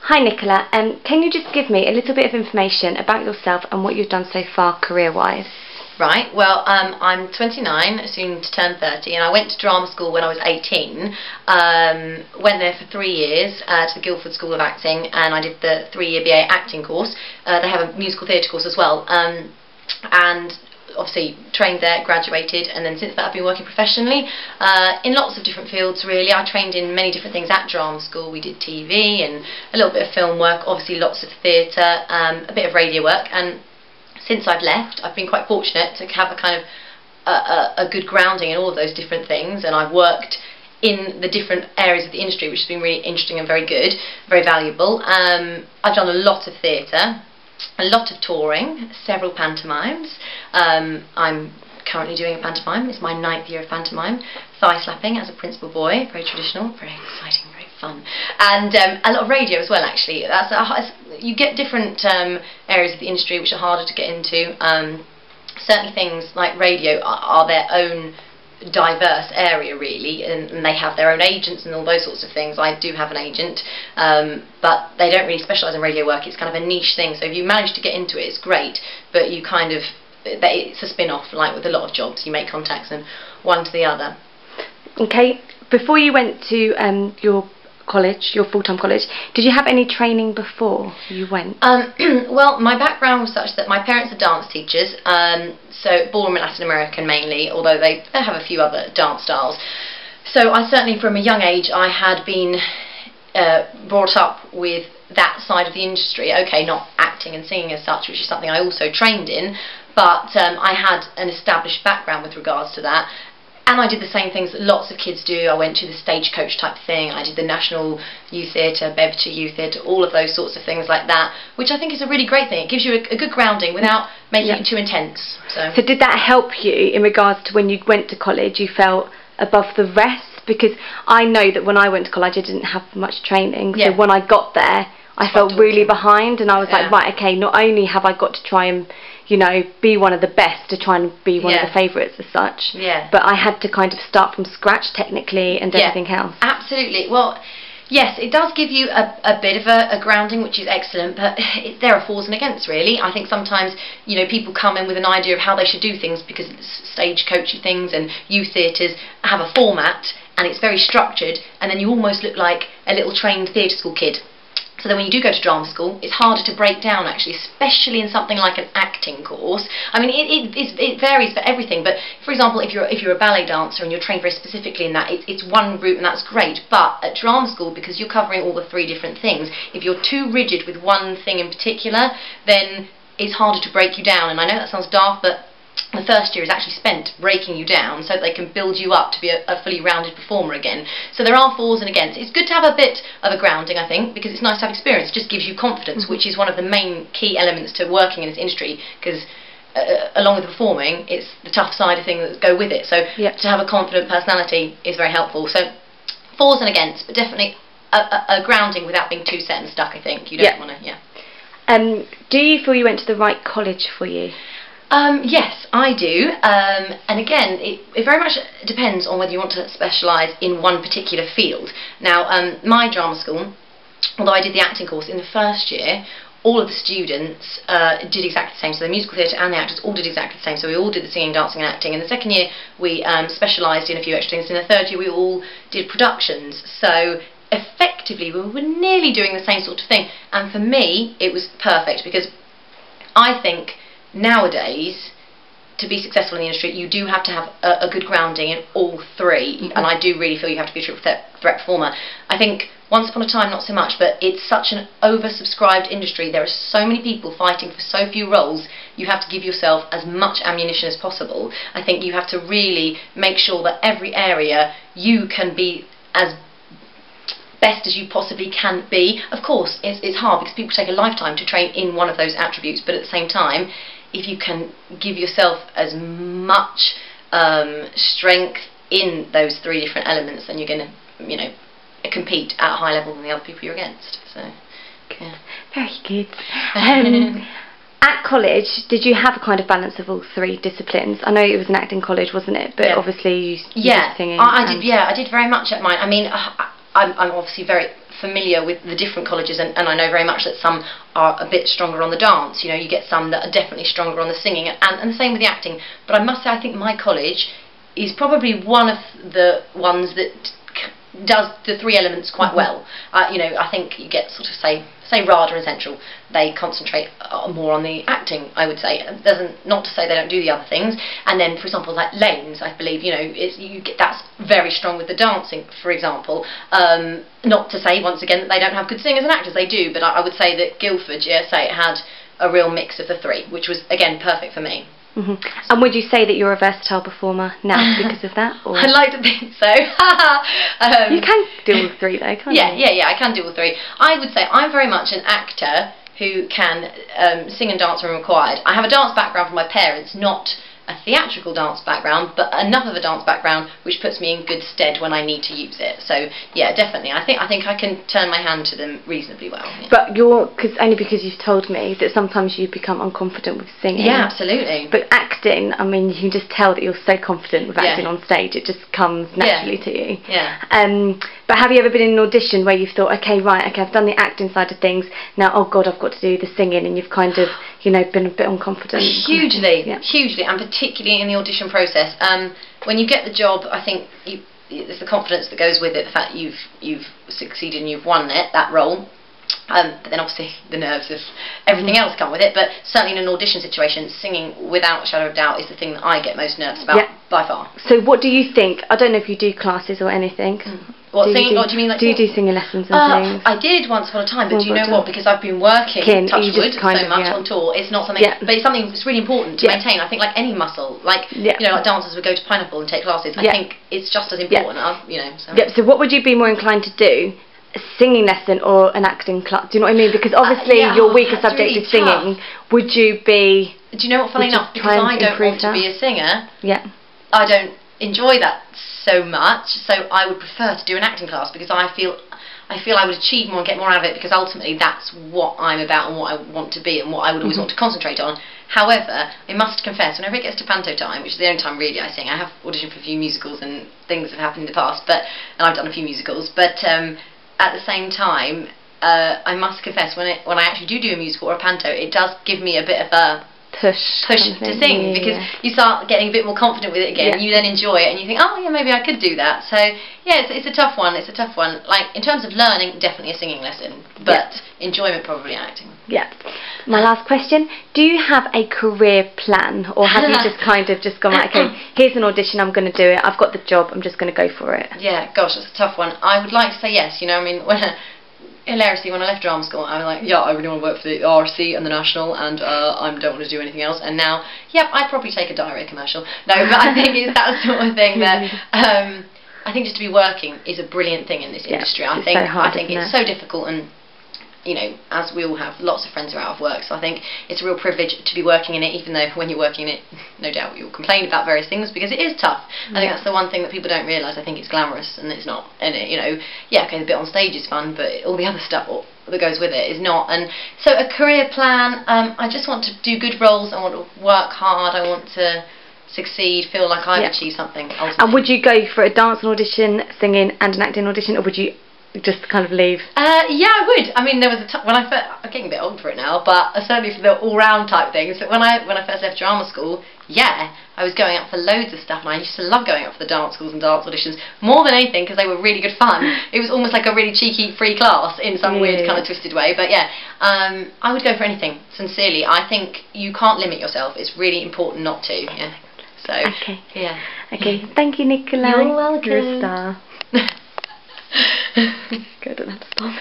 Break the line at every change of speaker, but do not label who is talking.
Hi Nicola, can you just give me a little bit of information about yourself and what you've done so far career-wise?
Right, well, I'm 29, soon to turn 30, and I went to drama school when I was 18. Went there for 3 years to the Guildford School of Acting, and I did the 3-year BA acting course. They have a musical theatre course as well, and obviously trained there, graduated, and then since that I've been working professionally in lots of different fields really. I trained in many different things at drama school. We did TV and a little bit of film work, obviously lots of theatre, a bit of radio work, and since I've left I've been quite fortunate to have a kind of a good grounding in all of those different things, and I've worked in the different areas of the industry, which has been really interesting and very good, very valuable. I've done a lot of theatre, a lot of touring, several pantomimes. I'm currently doing a pantomime. It's my 9th year of pantomime. Thigh slapping as a principal boy, very traditional, very exciting, very fun, and a lot of radio as well. Actually, you get different areas of the industry which are harder to get into. Certainly, things like radio are their own diverse area really, and they have their own agents and all those sorts of things. I do have an agent, but they don't really specialise in radio work. It's kind of a niche thing, so if you manage to get into it, it's great, but you kind of, it's a spin-off, like with a lot of jobs. You make contacts and one to the other.
Okay, before you went to your college, your full-time college, did you have any training before you went?
Well, my background was such that my parents are dance teachers, so ballroom and Latin American mainly, although they have a few other dance styles. So I certainly from a young age I had been brought up with that side of the industry. Okay, not acting and singing as such, which is something I also trained in, but I had an established background with regards to that. And I did the same things that lots of kids do. I went to the stagecoach type thing, I did the National Youth Theatre, Bedfordshire Youth Theatre, all of those sorts of things like that, which I think is a really great thing. It gives you a good grounding without making it too intense. So
did that help you in regards to when you went to college, you felt above the rest? Because I know that when I went to college I didn't have much training, so when I got there I felt really behind, and I was like, right, okay, not only have I got to try and, you know, be one of the best, to try and be one of the favourites as such, but I had to kind of start from scratch technically and everything else.
Absolutely. Well, yes, it does give you a bit of a grounding, which is excellent, but there are fors and against really. I think sometimes, you know, people come in with an idea of how they should do things because stagecoachy things and youth theatres have a format and it's very structured, and then you almost look like a little trained theatre school kid. So then when you do go to drama school, it's harder to break down actually, especially in something like an acting course. I mean, it varies for everything, but for example, if you're a ballet dancer and you're trained very specifically in that, it's one route and that's great. But at drama school, because you're covering all the 3 different things, if you're too rigid with one thing in particular, then it's harder to break you down. And I know that sounds daft, but the first year is actually spent breaking you down so that they can build you up to be a fully rounded performer again. So there are fors and against. It's good to have a bit of a grounding, I think, because it's nice to have experience. It just gives you confidence, which is one of the main key elements to working in this industry, because along with performing, it's the tough side of things that go with it. So to have a confident personality is very helpful. So fors and against, but definitely a grounding without being too set and stuck, I think. You don't want to,
do you feel you went to the right college for you?
Yes, I do, and again, it very much depends on whether you want to specialise in one particular field. Now, my drama school, although I did the acting course, in the first year, all of the students did exactly the same, so the musical theatre and the actors all did exactly the same, so we all did the singing, dancing and acting. In the second year, we specialised in a few extra things. In the third year, we all did productions, so effectively, we were nearly doing the same sort of thing, and for me, it was perfect, because I think nowadays, to be successful in the industry, you do have to have a good grounding in all 3, and I do really feel you have to be a triple threat performer. I think once upon a time not so much, but it's such an oversubscribed industry. There are so many people fighting for so few roles. You have to give yourself as much ammunition as possible. I think you have to really make sure that every area you can be as best as you possibly can be. Of course, it's hard because people take a lifetime to train in one of those attributes, but at the same time, if you can give yourself as much strength in those 3 different elements, then you're going to, you know, compete at a high level than the other people you're against. So, yeah.
Very good. At college, did you have a kind of balance of all 3 disciplines? I know it was an acting college, wasn't it? But obviously you did singing.
I did very much at mine. I mean, I'm obviously very familiar with the different colleges, and I know very much that some are a bit stronger on the dance. You know, you get some that are definitely stronger on the singing, and the same with the acting. But I must say, I think my college is probably one of the ones that does the three elements quite well. You know, I think you get sort of say RADA and Central, they concentrate more on the acting, I would say. It doesn't, not to say they don't do the other things. And then, for example, like Lanes, I believe, you know, that's very strong with the dancing, for example. Not to say, once again, that they don't have good singers and actors, they do, but I would say that Guildford GSA had a real mix of the three, which was, again, perfect for me.
Mm-hmm. And would you say that you're a versatile performer now because of that? Or?
I'd like to think so.
You can do all three though, can't you?
Yeah, I can do all three. I would say I'm very much an actor who can sing and dance when required. I have a dance background from my parents, not a theatrical dance background, but enough of a dance background which puts me in good stead when I need to use it. So yeah, definitely. I think I can turn my hand to them reasonably well. Yeah.
But only because you've told me that sometimes you become unconfident with singing.
Yeah, absolutely.
But acting, I mean, you can just tell that you're so confident with acting on stage. It just comes naturally to you.
Yeah.
But have you ever been in an audition where you've thought, okay, I've done the acting side of things, now, oh God, I've got to do the singing, and you've kind of, you know, been a bit unconfident?
Hugely, hugely, and particularly in the audition process. When you get the job, I think there's the confidence that goes with it, the fact you've succeeded and you've won that role. But then obviously the nerves of everything else come with it, but certainly in an audition situation, singing without a shadow of doubt is the thing that I get most nervous about, by far.
So what do you think? I don't know if you do classes or anything.
What, singing, or do you mean like
do you do singing lessons and things?
I did once upon a time, but do you know what? Because I've been working, touch wood, so much on tour, it's not something, but it's something that's really important to maintain. I think like any muscle, like, you know, like dancers would go to Pineapple and take classes, I think it's just as important, you know.
So what would you be more inclined to do? A singing lesson or an acting class? Do you know what I mean? Because obviously your weaker subject is singing. Would you be...
Do you know what, funny enough, because I don't want to be a singer, I don't enjoy that so much, so I would prefer to do an acting class, because I feel I would achieve more and get more out of it, because ultimately that's what I'm about and what I want to be and what I would always want to concentrate on. However, I must confess, whenever it gets to panto time, which is the only time really I sing, I have auditioned for a few musicals and things have happened in the past, and I've done a few musicals, but at the same time, I must confess, when I actually do a musical or a panto, it does give me a bit of a push to sing, because you start getting a bit more confident with it again, you then enjoy it and you think, oh yeah, maybe I could do that. So yeah, it's a tough one, like in terms of learning, definitely a singing lesson, but enjoyment probably acting.
My last question, do you have a career plan, or have you just kind of just gone, like, okay, here's an audition, I'm going to do it, I've got the job, I'm just going to go for it?
Yeah, gosh, that's a tough one. I would like to say yes, you know, I mean, hilariously, when I left drama school, I was like, yeah, I really want to work for the RC and the National, and I don't want to do anything else. And now, I'd probably take a diarrhea commercial. No, but I think it's that sort of thing that I think just to be working is a brilliant thing in this industry. I think it's so difficult, and you know, as we all have, lots of friends who are out of work, so I think it's a real privilege to be working in it, even though when you're working in it, no doubt you'll complain about various things, because it is tough. I think that's the one thing that people don't realise. I think it's glamorous, and it's not. And you know, okay, the bit on stage is fun, but all the other stuff that goes with it is not. And so a career plan, I just want to do good roles, I want to work hard, I want to succeed, feel like I've achieved something ultimately. And
would you go for a dance audition, singing and an acting audition, or would you just kind of leave?
Yeah, I would. I mean, there was a time when I'm getting a bit old for it now, but certainly for the all-round type things. But when I first left drama school, I was going up for loads of stuff, and I used to love going up for the dance schools and dance auditions more than anything, because they were really good fun. It was almost like a really cheeky free class in some weird kind of twisted way. But I would go for anything. Sincerely, I think you can't limit yourself. It's really important not to. Yeah. So. Okay. Yeah.
Okay. Thank you, Nicola.
You're welcome.
You're a star. Good, I don't have to stop.